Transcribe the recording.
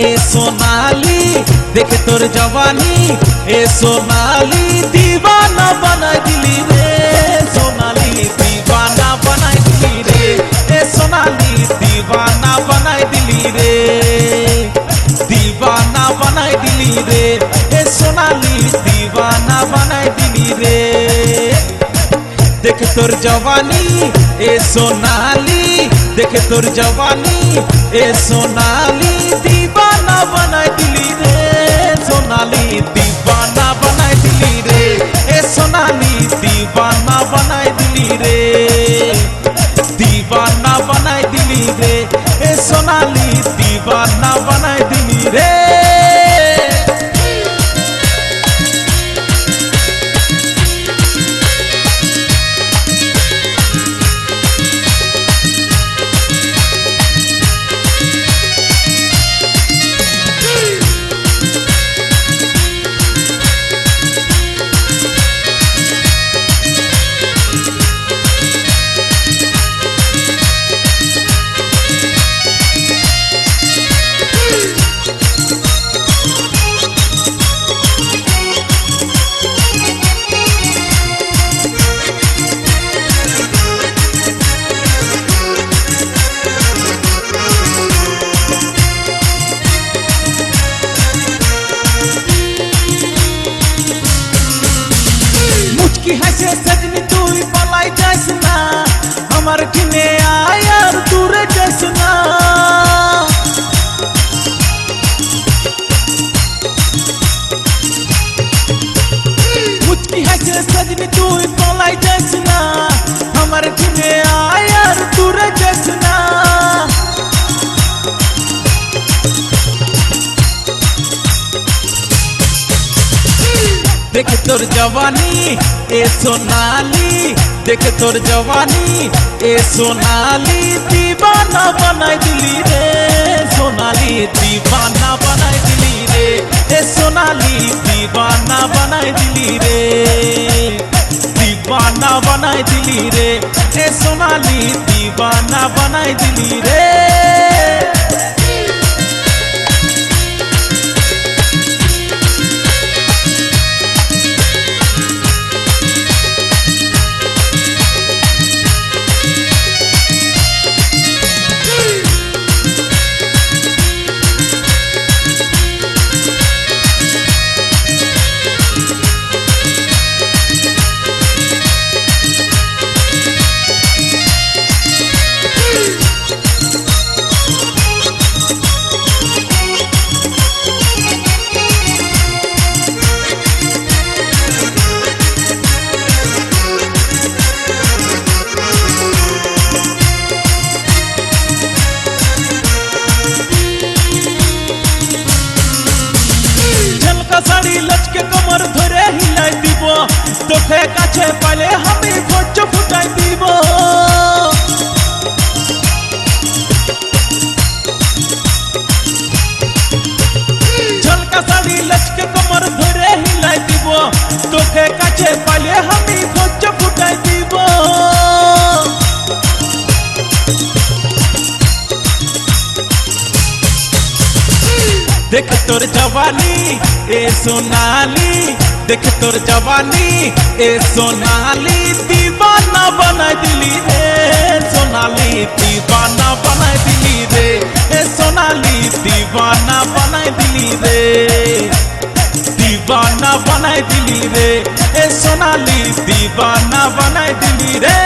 ए सोनाली देख तोर जवानी ए सोनाली दीवाना बना दिली रे सोनाली दीवाना बना दिली रे ए सोनाली दीवाना बना दिली रे दीवाना बना दिली रे ए सोनाली दीवाना बना दिली रे देख तोर जवानी ए सोनाली देख तोर जवानी ए सोनाली दीवाना बना दिली रे सोनाली दीवाना बना दिली रे ए सोनाली दीवाना बना दिली रे दीवाना बना दिली रे ए सोनाली दीवाना बना दिली रे सजनी तू पलाई जैसना हमार किने आयर दूर जैसना मुझकी है सजनी तू पलाई जैसना हमार किने आयर दूर जैसना देख तोर जवानी ए सोनाली देख तोर जवानी ए सोनाली दीवाना बना दिली रे सोनाली दीवाना बना दिली रे ए सोनाली दीवाना बना दिली रे दीवाना बना दिली रे ए सोनाली दीवाना बना दिली रे साड़ी लचके कमर धरे हिलाई দিব তোকে কাছে পালে আমি ভোজ ফুটাই দিব ঝলকা সাड़ी লচকে কমর ধরে হিলাই দিব তোকে কাছে পালে আমি ভোজ ফুটাই দিব देख तोर जवानी ए सोनाली देख तोर जवानी ए सोनाली दीवाना बना दिली रे सोनाली दीवाना बना दिली रे ए सोनाली दीवाना बना दिली रे दीवाना बना दिली रे ए सोनाली दीवाना बना दिली रे